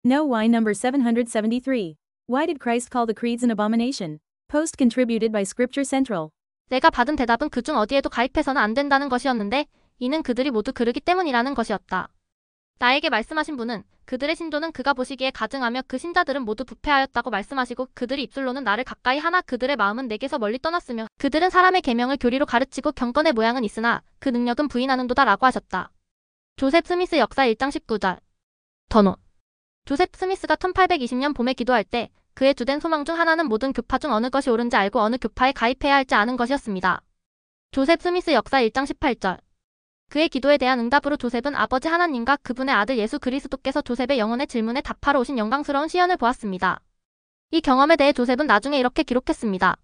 No. Why number 773. Why did Christ call the creeds an abomination? Post contributed by Scripture Central. 내가 받은 대답은 그중 어디에도 가입해서는 안 된다는 것이었는데 이는 그들이 모두 그르기 때문이라는 것이었다. 나에게 말씀하신 분은 그들의 신조는 그가 보시기에 가증하며 그 신자들은 모두 부패하였다고 말씀하시고 그들이 입술로는 나를 가까이 하나 그들의 마음은 내게서 멀리 떠났으며 그들은 사람의 계명을 교리로 가르치고 경건의 모양은 있으나 그 능력은 부인하는도다 라고 하셨다. 조셉 스미스 역사 1장 19절. 더노. 조셉 스미스가 1820년 봄에 기도할 때 그의 주된 소망 중 하나는 모든 교파 중 어느 것이 옳은지 알고 어느 교파에 가입해야 할지 아는 것이었습니다. 조셉 스미스 역사 1장 18절. 그의 기도에 대한 응답으로 조셉은 아버지 하나님과 그분의 아들 예수 그리스도께서 조셉의 영혼의 질문에 답하러 오신 영광스러운 시연을 보았습니다. 이 경험에 대해 조셉은 나중에 이렇게 기록했습니다.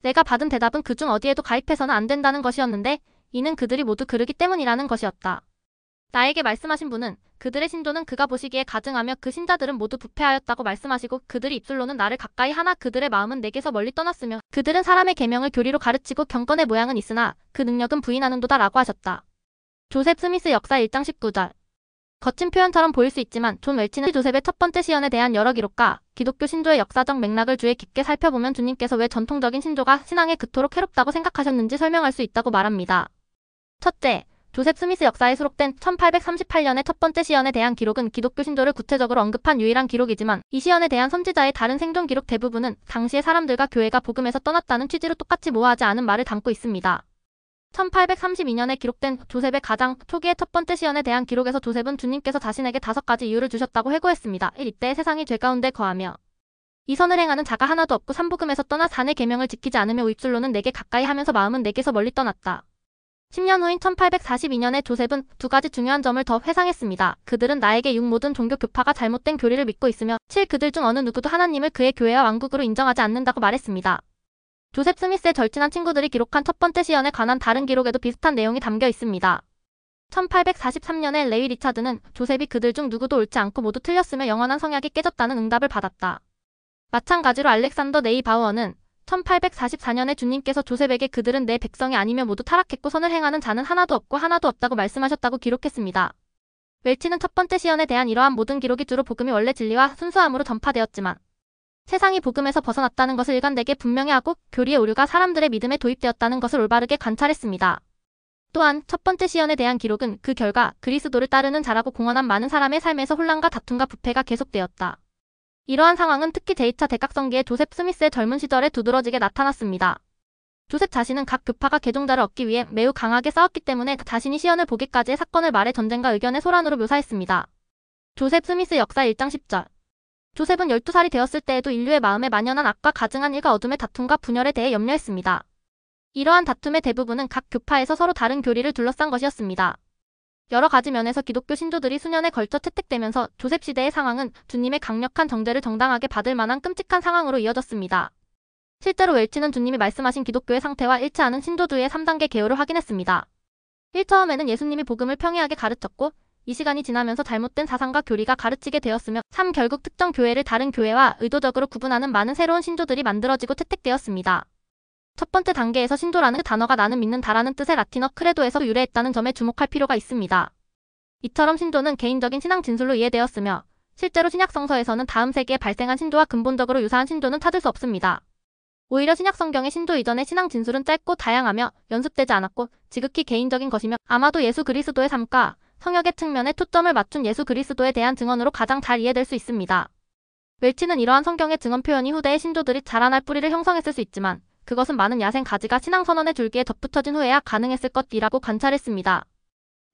내가 받은 대답은 그중 어디에도 가입해서는 안 된다는 것이었는데 이는 그들이 모두 그르기 때문이라는 것이었다. 나에게 말씀하신 분은 그들의 신조는 그가 보시기에 가증하며 그 신자들은 모두 부패하였다고 말씀하시고 그들이 입술로는 나를 가까이 하나 그들의 마음은 내게서 멀리 떠났으며 그들은 사람의 계명을 교리로 가르치고 경건의 모양은 있으나 그 능력은 부인하는도다 라고 하셨다. 조셉 스미스 역사 1장 19절. 거친 표현처럼 보일 수 있지만 존 웰치는 조셉의 첫 번째 시연에 대한 여러 기록과 기독교 신조의 역사적 맥락을 주의 깊게 살펴보면 주님께서 왜 전통적인 신조가 신앙에 그토록 해롭다고 생각하셨는지 설명할 수 있다고 말합니다. 첫째, 조셉 스미스 역사에 수록된 1838년의 첫 번째 시연에 대한 기록은 기독교 신조를 구체적으로 언급한 유일한 기록이지만 이 시연에 대한 선지자의 다른 생존 기록 대부분은 당시의 사람들과 교회가 복음에서 떠났다는 취지로 똑같이 모호하지 않은 말을 담고 있습니다. 1832년에 기록된 조셉의 가장 초기의 첫 번째 시연에 대한 기록에서 조셉은 주님께서 자신에게 5가지 이유를 주셨다고 해고했습니다. 1. 이때 세상이 죄 가운데 거하며 이 선을 행하는 자가 하나도 없고 삼복음에서 떠나 산의 계명을 지키지 않으며 입술로는 내게 가까이 하면서 마음은 내게서 멀리 떠났다. 10년 후인 1842년에 조셉은 2가지 중요한 점을 더 회상했습니다. 그들은 나에게 6. 모든 종교 교파가 잘못된 교리를 믿고 있으며 7. 그들 중 어느 누구도 하나님을 그의 교회와 왕국으로 인정하지 않는다고 말했습니다. 조셉 스미스의 절친한 친구들이 기록한 첫 번째 시연에 관한 다른 기록에도 비슷한 내용이 담겨 있습니다. 1843년에 레위 리차드는 조셉이 그들 중 누구도 옳지 않고 모두 틀렸으며 영원한 성약이 깨졌다는 응답을 받았다. 마찬가지로 알렉산더 네이바우어는 1844년에 주님께서 조셉에게 그들은 내 백성이 아니며 모두 타락했고 선을 행하는 자는 하나도 없고 하나도 없다고 말씀하셨다고 기록했습니다. 웰치는 첫 번째 시연에 대한 이러한 모든 기록이 주로 복음이 원래 진리와 순수함으로 전파되었지만 세상이 복음에서 벗어났다는 것을 일관되게 분명히 하고 교리의 오류가 사람들의 믿음에 도입되었다는 것을 올바르게 관찰했습니다. 또한 첫 번째 시연에 대한 기록은 그 결과 그리스도를 따르는 자라고 공언한 많은 사람의 삶에서 혼란과 다툼과 부패가 계속되었다. 이러한 상황은 특히 제2차 대각성기의 조셉 스미스의 젊은 시절에 두드러지게 나타났습니다. 조셉 자신은 각 교파가 개종자를 얻기 위해 매우 강하게 싸웠기 때문에 자신이 시연을 보기까지의 사건을 말의 전쟁과 의견의 소란으로 묘사했습니다. 조셉 스미스 역사 1장 10절. 조셉은 12살이 되었을 때에도 인류의 마음에 만연한 악과 가증한 일과 어둠의 다툼과 분열에 대해 염려했습니다. 이러한 다툼의 대부분은 각 교파에서 서로 다른 교리를 둘러싼 것이었습니다. 여러 가지 면에서 기독교 신조들이 수년에 걸쳐 채택되면서 조셉 시대의 상황은 주님의 강력한 정죄를 정당하게 받을 만한 끔찍한 상황으로 이어졌습니다. 실제로 웰치는 주님이 말씀하신 기독교의 상태와 일치하는 신조주의 3단계 개요를 확인했습니다. 1. 처음에는 예수님이 복음을 평이하게 가르쳤고 이 시간이 지나면서 잘못된 사상과 교리가 가르치게 되었으며 3. 결국 특정 교회를 다른 교회와 의도적으로 구분하는 많은 새로운 신조들이 만들어지고 채택되었습니다. 첫 번째 단계에서 신조라는 단어가 나는 믿는다라는 뜻의 라틴어 크레도에서 유래했다는 점에 주목할 필요가 있습니다. 이처럼 신조는 개인적인 신앙 진술로 이해되었으며 실제로 신약성서에서는 다음 세기에 발생한 신조와 근본적으로 유사한 신조는 찾을 수 없습니다. 오히려 신약성경의 신조 이전의 신앙 진술은 짧고 다양하며 연습되지 않았고 지극히 개인적인 것이며 아마도 예수 그리스도의 삶과 성역의 측면에 초점을 맞춘 예수 그리스도에 대한 증언으로 가장 잘 이해될 수 있습니다. 웰치는 이러한 성경의 증언 표현이 후대의 신조들이 자라날 뿌리를 형성했을 수 있지만 그것은 많은 야생 가지가 신앙선언의 줄기에 덧붙여진 후에야 가능했을 것이라고 관찰했습니다.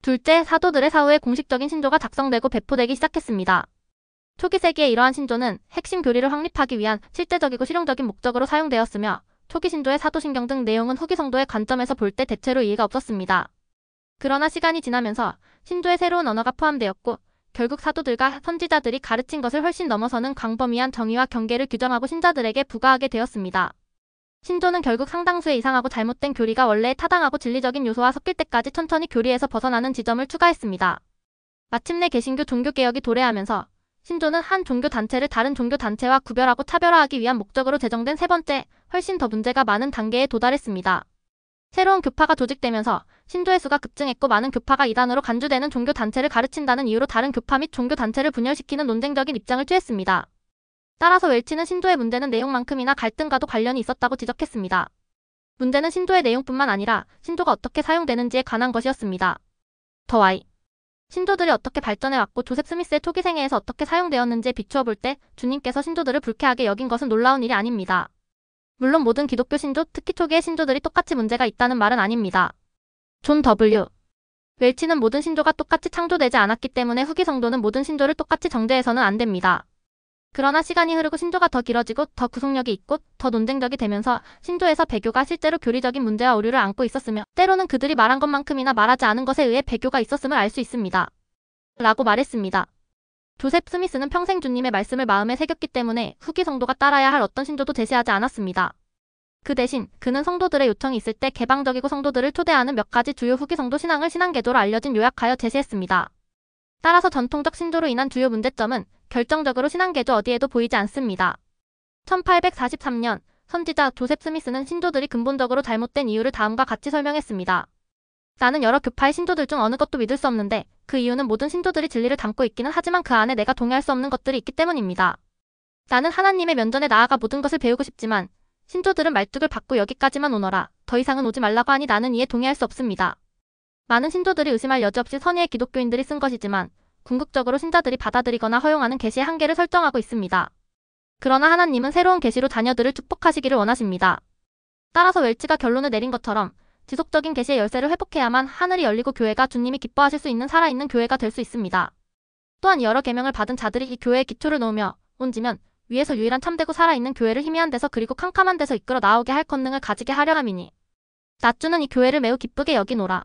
둘째, 사도들의 사후에 공식적인 신조가 작성되고 배포되기 시작했습니다. 초기 세기의 이러한 신조는 핵심 교리를 확립하기 위한 실제적이고 실용적인 목적으로 사용되었으며 초기 신조의 사도신경 등 내용은 후기 성도의 관점에서 볼 때 대체로 이해가 없었습니다. 그러나 시간이 지나면서 신조의 새로운 언어가 포함되었고 결국 사도들과 선지자들이 가르친 것을 훨씬 넘어서는 광범위한 정의와 경계를 규정하고 신자들에게 부과하게 되었습니다. 신조는 결국 상당수의 이상하고 잘못된 교리가 원래의 타당하고 진리적인 요소와 섞일 때까지 천천히 교리에서 벗어나는 지점을 추가했습니다. 마침내 개신교 종교개혁이 도래하면서 신조는 한 종교단체를 다른 종교단체와 구별하고 차별화하기 위한 목적으로 제정된 세 번째, 훨씬 더 문제가 많은 단계에 도달했습니다. 새로운 교파가 조직되면서 신도의 수가 급증했고 많은 교파가 이단으로 간주되는 종교단체를 가르친다는 이유로 다른 교파 및 종교단체를 분열시키는 논쟁적인 입장을 취했습니다. 따라서 웰치는 신도의 문제는 내용만큼이나 갈등과도 관련이 있었다고 지적했습니다. 문제는 신도의 내용뿐만 아니라 신도가 어떻게 사용되는지에 관한 것이었습니다. 더 Y. 신도들이 어떻게 발전해왔고 조셉 스미스의 초기 생애에서 어떻게 사용되었는지에 비추어 볼 때 주님께서 신도들을 불쾌하게 여긴 것은 놀라운 일이 아닙니다. 물론 모든 기독교 신조, 특히 초기의 신조들이 똑같이 문제가 있다는 말은 아닙니다. 존 W. 웰치는 모든 신조가 똑같이 창조되지 않았기 때문에 후기 성도는 모든 신조를 똑같이 정죄해서는 안 됩니다. 그러나 시간이 흐르고 신조가 더 길어지고 더 구속력이 있고 더 논쟁적이 되면서 신조에서 배교가 실제로 교리적인 문제와 오류를 안고 있었으며 때로는 그들이 말한 것만큼이나 말하지 않은 것에 의해 배교가 있었음을 알 수 있습니다. 라고 말했습니다. 조셉 스미스는 평생 주님의 말씀을 마음에 새겼기 때문에 후기 성도가 따라야 할 어떤 신조도 제시하지 않았습니다. 그 대신 그는 성도들의 요청이 있을 때 개방적이고 성도들을 초대하는 몇 가지 주요 후기 성도 신앙을 신앙계도로 알려진 요약하여 제시했습니다. 따라서 전통적 신조로 인한 주요 문제점은 결정적으로 신앙계도 어디에도 보이지 않습니다. 1843년 선지자 조셉 스미스는 신조들이 근본적으로 잘못된 이유를 다음과 같이 설명했습니다. 나는 여러 교파의 신조들 중 어느 것도 믿을 수 없는데 그 이유는 모든 신조들이 진리를 담고 있기는 하지만 그 안에 내가 동의할 수 없는 것들이 있기 때문입니다. 나는 하나님의 면전에 나아가 모든 것을 배우고 싶지만 신조들은 말뚝을 받고 여기까지만 오너라. 더 이상은 오지 말라고 하니 나는 이에 동의할 수 없습니다. 많은 신조들이 의심할 여지 없이 선의의 기독교인들이 쓴 것이지만 궁극적으로 신자들이 받아들이거나 허용하는 계시의 한계를 설정하고 있습니다. 그러나 하나님은 새로운 계시로 자녀들을 축복하시기를 원하십니다. 따라서 웰치가 결론을 내린 것처럼 지속적인 계시의 열쇠를 회복해야만 하늘이 열리고 교회가 주님이 기뻐하실 수 있는 살아있는 교회가 될 수 있습니다. 또한 여러 계명을 받은 자들이 이 교회의 기초를 놓으며 온지면 위에서 유일한 참되고 살아있는 교회를 희미한 데서 그리고 캄캄한 데서 이끌어 나오게 할 권능을 가지게 하려 함이니 낫주는 이 교회를 매우 기쁘게 여기노라.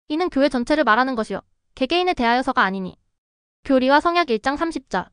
이는 교회 전체를 말하는 것이요 개개인에 대하여서가 아니니. 교리와 성약 1장 30절.